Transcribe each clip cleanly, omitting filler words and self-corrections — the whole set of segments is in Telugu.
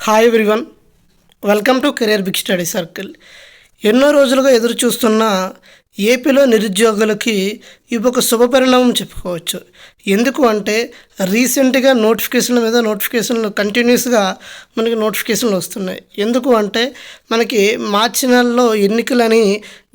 Hi everyone, welcome to Career Big Study Circle. ఎన్నో రోజులుగా ఎదురు చూస్తున్న ఏపీలో నిరుద్యోగులకి ఇవి ఒక శుభపరిణామం చెప్పుకోవచ్చు. ఎందుకు అంటే రీసెంట్గా నోటిఫికేషన్ల మీద నోటిఫికేషన్లు కంటిన్యూస్గా మనకి నోటిఫికేషన్లు వస్తున్నాయి. ఎందుకు అంటే మనకి మార్చి నెలలో ఎన్నికలని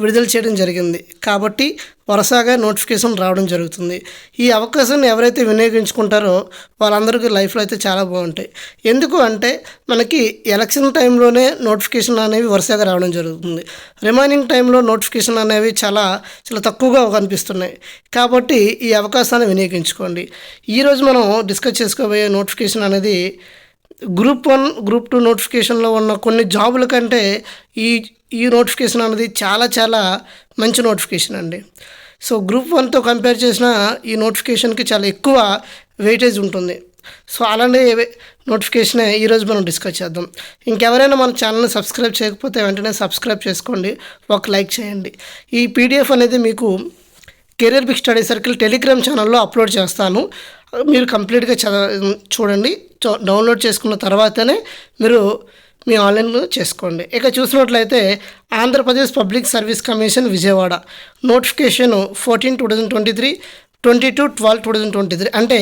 విడుదల చేయడం జరిగింది కాబట్టి వరుసగా నోటిఫికేషన్ రావడం జరుగుతుంది. ఈ అవకాశాన్ని ఎవరైతే వినియోగించుకుంటారో వాళ్ళందరికీ లైఫ్లో అయితే చాలా బాగుంటాయి. ఎందుకు అంటే మనకి ఎలక్షన్ టైంలోనే నోటిఫికేషన్ అనేవి వరుసగా రావడం జరుగుతుంది. రిమైనింగ్ టైంలో నోటిఫికేషన్ అనేవి చాలా చాలా తక్కువగా కనిపిస్తున్నాయి. కాబట్టి ఈ అవకాశాన్ని వినియోగించుకోండి. ఈరోజు మనం డిస్కస్ చేసుకోబోయే నోటిఫికేషన్ అనేది గ్రూప్ 1, గ్రూప్ 2 నోటిఫికేషన్లో ఉన్న కొన్ని జాబుల కంటే ఈ ఈ నోటిఫికేషన్ అనేది చాలా చాలా మంచి నోటిఫికేషన్ అండి. సో గ్రూప్ 1తో కంపేర్ చేసిన ఈ నోటిఫికేషన్కి చాలా ఎక్కువ వెయిటేజ్ ఉంటుంది. సో అలాంటి నోటిఫికేషనే ఈరోజు మనం డిస్కస్ చేద్దాం. ఇంకెవరైనా మన ఛానల్ని సబ్స్క్రైబ్ చేయకపోతే వెంటనే సబ్స్క్రైబ్ చేసుకోండి, ఒక లైక్ చేయండి. ఈ పీడిఎఫ్ అనేది మీకు Career Big Study Circle Telegram ఛానల్లో అప్లోడ్ చేస్తాను. మీరు కంప్లీట్గా చూడండి. డౌన్లోడ్ చేసుకున్న తర్వాతనే మీరు మీ ఆన్లైన్లో చేసుకోండి. ఇక చూసినట్లయితే Andhra Pradesh public service commission Vijayawada notification 14/2023, 22/12/2023. అంటే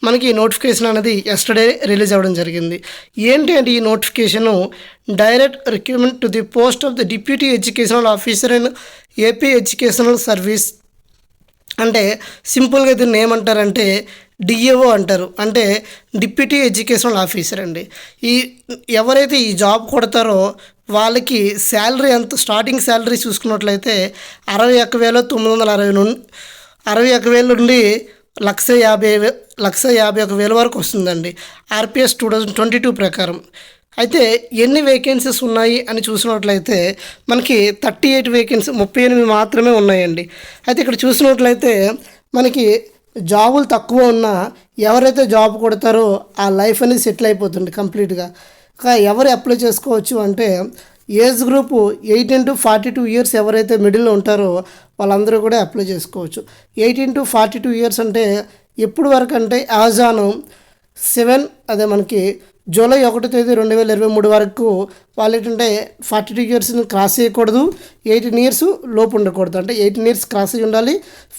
మనకి ఈ నోటిఫికేషన్ అనేది ఎస్టర్డే రిలీజ్ అవ్వడం జరిగింది. ఏంటి అంటే ఈ notification direct recruitment to the post of the deputy educational officer in AP educational service. అంటే సింపుల్గా దీన్ని ఏమంటారంటే డిఏఓ అంటారు. అంటే డిప్యూటీ ఎడ్యుకేషనల్ ఆఫీసర్ అండి. ఈ ఎవరైతే ఈ జాబ్ కొడతారో వాళ్ళకి శాలరీ ఎంత, స్టార్టింగ్ శాలరీ చూసుకున్నట్లయితే 61,960 నుండి 61,000 నుండి 1,51,000 వరకు వస్తుందండి ఆర్పిఎస్ 2022 ప్రకారం. అయితే ఎన్ని వేకెన్సీస్ ఉన్నాయి అని చూసినట్లయితే మనకి 38 వేకెన్సీ 38 మాత్రమే ఉన్నాయండి. అయితే ఇక్కడ చూసినట్లయితే మనకి జాబులు తక్కువ ఉన్నా ఎవరైతే జాబ్ కొడతారో ఆ లైఫ్ అనేది సెటిల్ అయిపోతుంది కంప్లీట్గా. ఎవరు అప్లై చేసుకోవచ్చు అంటే ఏజ్ గ్రూపు 18 to 42 ఇయర్స్ ఎవరైతే మిడిల్లో ఉంటారో వాళ్ళందరూ కూడా అప్లై చేసుకోవచ్చు. 18 to 42 ఇయర్స్ అంటే ఎప్పుడు వరకు అంటే యాజ్ ఆన్ 7 అదే మనకి జూలై 1 తేదీ 2023 వరకు వాళ్ళు ఏంటంటే 42 ఇయర్స్ని క్రాస్ చేయకూడదు, 18 ఇయర్స్ లోపు ఉండకూడదు. అంటే 18 ఇయర్స్ క్రాస్ అయ్యి ఉండాలి,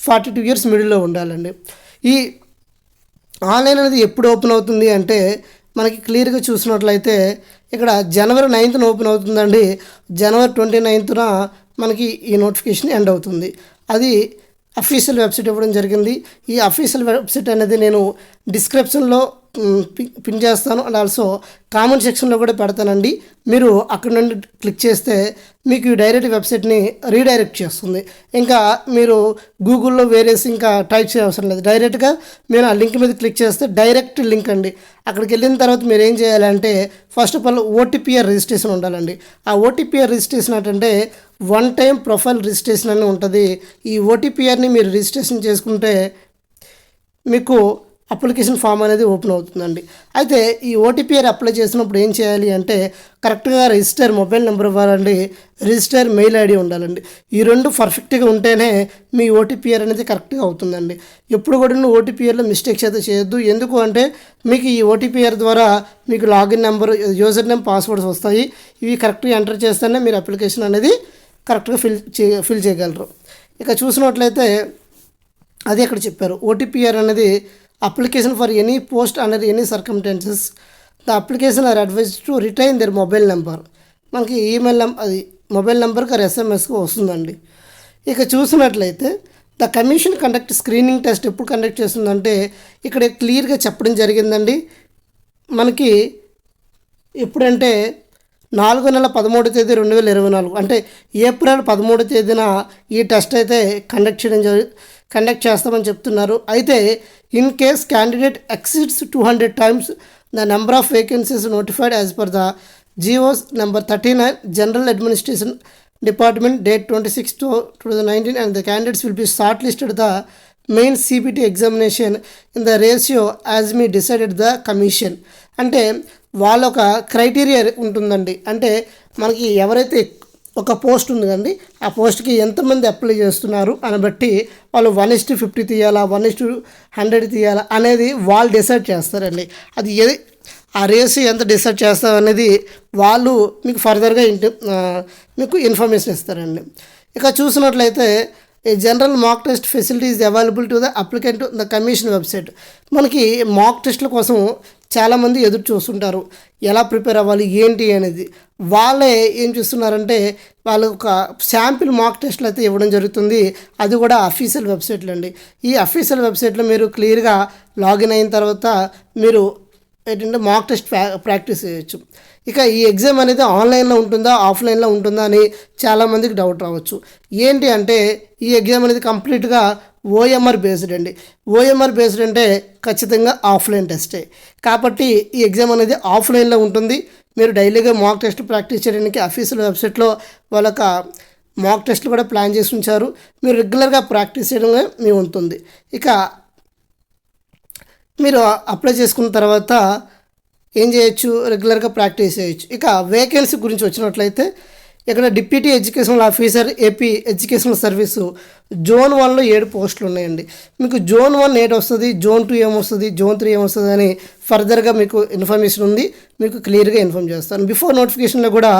42 ఇయర్స్ మిడిల్లో ఉండాలండి. ఈ ఆన్లైన్ అనేది ఎప్పుడు ఓపెన్ అవుతుంది అంటే మనకి క్లియర్గా చూసినట్లయితే ఇక్కడ జనవరి 9th ఓపెన్ అవుతుందండి. జనవరి 29th మనకి ఈ నోటిఫికేషన్ ఎండ్ అవుతుంది. అది అఫీషియల్ వెబ్సైట్ ఇవ్వడం జరిగింది. ఈ అఫీషియల్ వెబ్సైట్ అనేది నేను డిస్క్రిప్షన్లో పిన్ చేస్తాను అండ్ ఆల్సో కామెంట్ సెక్షన్లో కూడా పెడతానండి. మీరు అక్కడ నుండి క్లిక్ చేస్తే మీకు ఈ డైరెక్ట్ వెబ్సైట్ని రీడైరెక్ట్ చేస్తుంది. ఇంకా మీరు గూగుల్లో వేరేసి ఇంకా టైప్ చేయవసరం లేదు. డైరెక్ట్గా మీరు ఆ లింక్ మీద క్లిక్ చేస్తే డైరెక్ట్ లింక్ అండి. అక్కడికి వెళ్ళిన తర్వాత మీరు ఏం చేయాలంటే first of all OTPR registration ఉండాలండి. ఆ ఓటీపీఆర్ రిజిస్ట్రేషన్ అంటే 1 టైం ప్రొఫైల్ రిజిస్ట్రేషన్ అని ఉంటుంది. ఈ ఓటీపీఆర్ని మీరు రిజిస్ట్రేషన్ చేసుకుంటే మీకు అప్లికేషన్ ఫామ్ అనేది ఓపెన్ అవుతుందండి. అయితే ఈ ఓటీపీఆర్ అప్లై చేసినప్పుడు ఏం చేయాలి అంటే కరెక్ట్గా రిజిస్టర్ మొబైల్ నెంబర్ ఇవ్వాలండి, రిజిస్టర్ మెయిల్ ఐడి ఉండాలండి. ఈ రెండు పర్ఫెక్ట్గా ఉంటేనే మీ ఓటీపీఆర్ అనేది కరెక్ట్గా అవుతుందండి. ఎప్పుడు కూడా ఓటీపీఆర్లో మిస్టేక్స్ అయితే చేయొద్దు. ఎందుకు అంటే మీకు ఈ ఓటీపీఆర్ ద్వారా మీకు login number, user name, passwords వస్తాయి. ఇవి కరెక్ట్గా ఎంటర్ చేస్తేనే మీరు అప్లికేషన్ అనేది కరెక్ట్గా ఫిల్ చేయగలరు. ఇక చూసినట్లయితే అది అక్కడ చెప్పారు. ఓటీపీఆర్ అనేది application for any post under any circumstances the application are advise to retain their mobile number. మనకి ఈమెయిల్ అది మొబైల్ నెంబర్కి ఎస్ఎంఎస్కి వస్తుందండి. ఇక చూసినట్లయితే the commission conduct screening test ఎప్పుడు కండక్ట్ చేస్తుందంటే ఇక్కడ క్లియర్గా చెప్పడం జరిగిందండి. మనకి ఎప్పుడంటే 4 నెల 13 తేదీ 2024 అంటే ఏప్రిల్ 13 తేదీన ఈ టెస్ట్ అయితే కండక్ట్ చేస్తామని చెప్తున్నారు. అయితే in case candidate exceeds 200 times the number of vacancies notified as per the GOs number 39 general administration department date 26/2019 and the candidates will be short listed the main CBT examination in the ratio as may decided the commission. అంటే వాళ్ళ ఒక క్రైటీరియా ఉంటుందండి. అంటే మనకి ఎవరైతే ఒక పోస్ట్ ఉంది కండి, ఆ పోస్ట్కి ఎంతమంది అప్లై చేస్తున్నారు అని బట్టి వాళ్ళు 1:50 తీయాలా, 1:100 తీయాలా అనేది వాళ్ళు డిసైడ్ చేస్తారండి. అది ఆ రేషియో ఎంత డిసైడ్ చేస్తాం అనేది వాళ్ళు మీకు ఫర్దర్గా మీకు ఇన్ఫర్మేషన్ ఇస్తారండి. ఇక చూసినట్లయితే a general mock test facility is available to the applicant the commission website. మనకి మాక్ టెస్ట్ల కోసం చాలామంది ఎదురు చూస్తుంటారు, ఎలా ప్రిపేర్ అవ్వాలి ఏంటి అనేది. వాళ్ళే ఏం చేస్తున్నారంటే వాళ్ళు ఒక శాంపిల్ మాక్ టెస్ట్లు అయితే ఇవ్వడం జరుగుతుంది. అది కూడా అఫీషియల్ వెబ్సైట్లో అండి. ఈ అఫీషియల్ వెబ్సైట్లో మీరు క్లియర్గా లాగిన్ అయిన తర్వాత మీరు ఏంటంటే మాక్ టెస్ట్ ప్రాక్టీస్ చేయొచ్చు. ఇక ఈ ఎగ్జామ్ అనేది ఆన్లైన్లో ఉంటుందా ఆఫ్లైన్లో ఉంటుందా అని చాలామందికి డౌట్ రావచ్చు. ఏంటి అంటే ఈ ఎగ్జామ్ అనేది కంప్లీట్గా ఓఎంఆర్ బేస్డ్ అండి. ఓఎంఆర్ బేస్డ్ అంటే ఖచ్చితంగా ఆఫ్లైన్ టెస్టే. కాబట్టి ఈ ఎగ్జామ్ అనేది ఆఫ్లైన్లో ఉంటుంది. మీరు డైలీగా మాక్ టెస్ట్ ప్రాక్టీస్ చేయడానికి అఫీషియల్ వెబ్సైట్లో వాళ్ళొక మాక్ టెస్ట్లు కూడా ప్లాన్ చేసి ఉంచారు. మీరు రెగ్యులర్గా ప్రాక్టీస్ చేయడమే మీ ఉంటుంది. ఇక మీరు అప్లై చేసుకున్న తర్వాత ఏం చేయొచ్చు, రెగ్యులర్గా ప్రాక్టీస్ చేయొచ్చు. ఇక వేకెన్సీ గురించి వచ్చినట్లయితే ఇక్కడ deputy educational officer AP educational service zone 1లో 7 పోస్టులు ఉన్నాయండి. మీకు జోన్ 1 ఏటి వస్తుంది, జోన్ 2 ఏమొస్తుంది, జోన్ 3 ఏమొస్తుంది అని ఫర్దర్గా మీకు ఇన్ఫర్మేషన్ ఉంది, మీకు క్లియర్గా ఇన్ఫార్మ్ చేస్తాను. బిఫోర్ నోటిఫికేషన్లో కూడా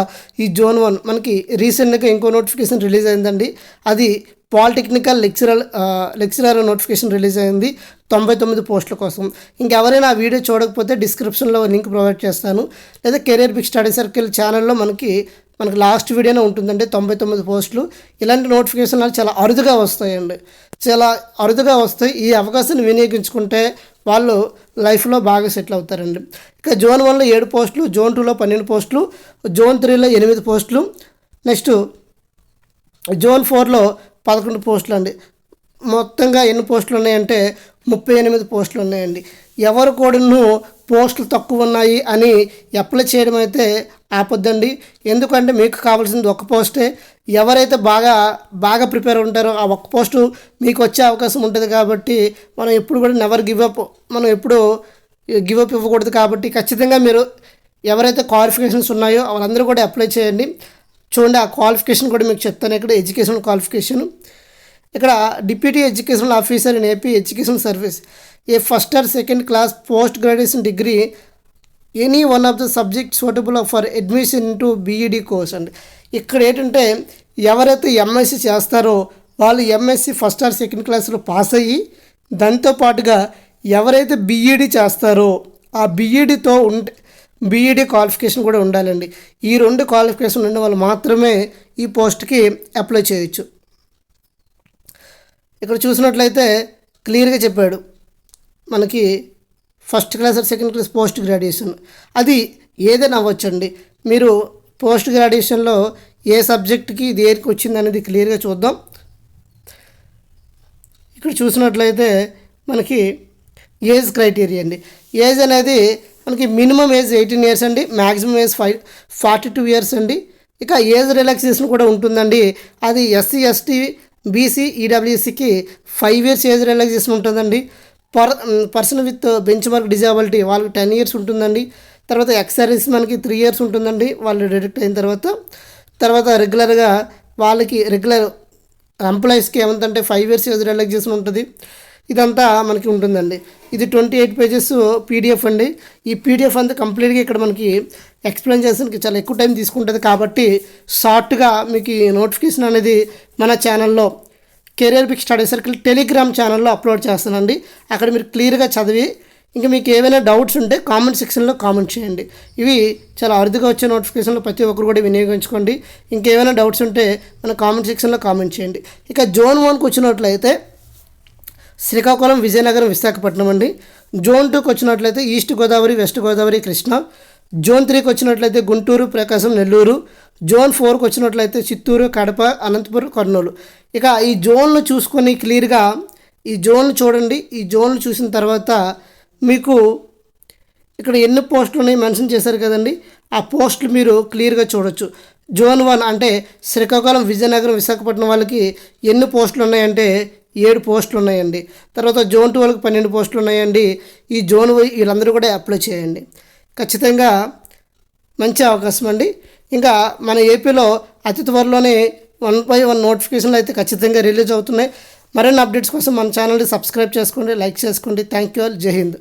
ఈ జోన్ 1 మనకి రీసెంట్గా ఇంకో నోటిఫికేషన్ రిలీజ్ అయిందండి. అది పాలిటెక్నికల్ లెక్చరర్ నోటిఫికేషన్ రిలీజ్ అయింది 99 పోస్టుల కోసం. ఇంకెవరైనా ఆ వీడియో చూడకపోతే డిస్క్రిప్షన్లో లింక్ ప్రొవైడ్ చేస్తాను, లేదా కెరియర్ బిగ్ స్టడీ సర్కిల్ ఛానల్లో మనకి లాస్ట్ వీడియోనే ఉంటుందండి. 99 పోస్టులు. ఇలాంటి నోటిఫికేషన్లు చాలా అరుదుగా వస్తాయండి, చాలా అరుదుగా వస్తాయి. ఈ అవకాశాన్ని వినియోగించుకుంటే వాళ్ళు లైఫ్లో బాగా సెటిల్ అవుతారండి. ఇక జోన్ 1లో 7 పోస్టులు, జోన్ 2లో 12 పోస్టులు, జోన్ 3లో 8 పోస్టులు, నెక్స్ట్ జోన్ 4లో 11 పోస్టులు అండి. మొత్తంగా ఎన్ని పోస్టులు ఉన్నాయంటే 38 పోస్టులు ఉన్నాయండి. ఎవరు కూడాను పోస్టులు తక్కువ ఉన్నాయి అని అప్లై చేయడం అయితే ఆపొద్దండి. ఎందుకంటే మీకు కావాల్సింది ఒక పోస్టే. ఎవరైతే బాగా ప్రిపేర్ ఉంటారో ఆ ఒక్క పోస్టు మీకు వచ్చే అవకాశం ఉంటుంది. కాబట్టి మనం ఎప్పుడు కూడా నెవర్ గివ్ అప్ ఇవ్వకూడదు. కాబట్టి ఖచ్చితంగా మీరు ఎవరైతే క్వాలిఫికేషన్స్ ఉన్నాయో వాళ్ళందరూ కూడా అప్లై చేయండి. చూడండి, ఆ క్వాలిఫికేషన్ కూడా మీకు చెప్తాను. ఇక్కడ ఎడ్యుకేషనల్ క్వాలిఫికేషన్, ఇక్కడ deputy educational officer in AP educational service a first or second class post graduation degree any one of the subject suitable for admission into BEd course అండి. ఇక్కడ ఏంటంటే ఎవరైతే ఎంఎస్సి చేస్తారో వాళ్ళు ఎంఎస్సి ఫస్ట్ ఆర్ సెకండ్ క్లాస్లో పాస్ అయ్యి, దాంతోపాటుగా ఎవరైతే బీఈడి చేస్తారో ఆ బీఈడి క్వాలిఫికేషన్ కూడా ఉండాలండి. ఈ 2 క్వాలిఫికేషన్ ఉన్న వాళ్ళు మాత్రమే ఈ పోస్ట్కి అప్లై చేయొచ్చు. ఇక్కడ చూసినట్లయితే క్లియర్గా చెప్పాడు మనకి first class or second class post graduation అది ఏదైనా అవ్వచ్చండి. మీరు పోస్ట్ గ్రాడ్యుయేషన్లో ఏ సబ్జెక్ట్కి దేనికి వచ్చింది అనేది క్లియర్గా చూద్దాం. ఇక్కడ చూసినట్లయితే మనకి ఏజ్ క్రైటీరియా అండి. ఏజ్ అనేది మనకి మినిమం ఏజ్ 18 ఇయర్స్ అండి, మ్యాక్సిమం ఏజ్ 42 ఇయర్స్ అండి. ఇక ఏజ్ రిలాక్సేషన్ కూడా ఉంటుందండి. అది ఎస్సీ ఎస్టీ బీసీ ఈడబ్ల్యూఎస్సీకి 5 ఇయర్స్ ఏజ్ రిలాక్సేషన్ ఉంటుందండి. Person with bench mark disability వాళ్ళకి 10 ఇయర్స్ ఉంటుందండి. తర్వాత ఎక్సర్వీస్ మనకి 3 ఇయర్స్ ఉంటుందండి వాళ్ళు డిడక్ట్ అయిన తర్వాత రెగ్యులర్గా వాళ్ళకి రెగ్యులర్ ఎంప్లాయీస్కి ఏమంటే 5 ఇయర్స్ ఏజ్ రిలాక్సేషన్ ఉంటుంది. ఇదంతా మనకి ఉంటుందండి. ఇది 28 పేజెస్ పీడిఎఫ్ అండి. ఈ పీడిఎఫ్ అంతా కంప్లీట్గా ఇక్కడ మనకి ఎక్స్ప్లెయిన్ చేసడానికి చాలా ఎక్కువ టైం తీసుకుంటుంది. కాబట్టి షార్ట్గా మీకు ఈ నోటిఫికేషన్ అనేది మన ఛానల్లో Career Big Study Circle Telegram ఛానల్లో అప్లోడ్ చేస్తానండి. అక్కడ మీరు క్లియర్గా చదివి ఇంకా మీకు ఏమైనా డౌట్స్ ఉంటే కామెంట్ సెక్షన్లో కామెంట్ చేయండి. ఇవి చాలా అరుదుగా వచ్చే నోటిఫికేషన్లో ప్రతి ఒక్కరు కూడా వినియోగించుకోండి. ఇంకేమైనా డౌట్స్ ఉంటే మన కామెంట్ సెక్షన్లో కామెంట్ చేయండి. ఇక జోన్ 1కి వచ్చినట్లయితే శ్రీకాకుళం, విజయనగరం, విశాఖపట్నం అండి. జోన్ 2కి వచ్చినట్లయితే east Godavari, west Godavari, Krishna. Zone 3కి వచ్చినట్లయితే గుంటూరు, ప్రకాశం, నెల్లూరు. జోన్ 4కి వచ్చినట్లయితే చిత్తూరు, కడప, అనంతపురం, కర్నూలు. ఇక ఈ జోన్లు చూసుకొని క్లియర్గా ఈ జోన్లు చూడండి. ఈ జోన్లు చూసిన తర్వాత మీకు ఇక్కడ ఎన్ని పోస్టులు ఉన్నాయి మెన్షన్ చేశారు కదండి, ఆ పోస్టులు మీరు క్లియర్గా చూడొచ్చు. జోన్ 1 అంటే శ్రీకాకుళం, విజయనగరం, విశాఖపట్నం వాళ్ళకి ఎన్ని పోస్టులు ఉన్నాయంటే 7 పోస్టులు ఉన్నాయండి. తర్వాత జోన్ 2 వాళ్ళకి 12 పోస్టులు ఉన్నాయండి. ఈ జోన్ వీళ్ళందరూ కూడా అప్లై చేయండి. ఖచ్చితంగా మంచి అవకాశం అండి. ఇంకా మన ఏపీలో అతి త్వరలోనే 1/1 నోటిఫికేషన్లు అయితే ఖచ్చితంగా రిలీజ్ అవుతున్నాయి. మరిన్ని అప్డేట్స్ కోసం మన ఛానల్ని సబ్స్క్రైబ్ చేసుకోండి, లైక్ చేసుకోండి. Thank you all. జై హింద్.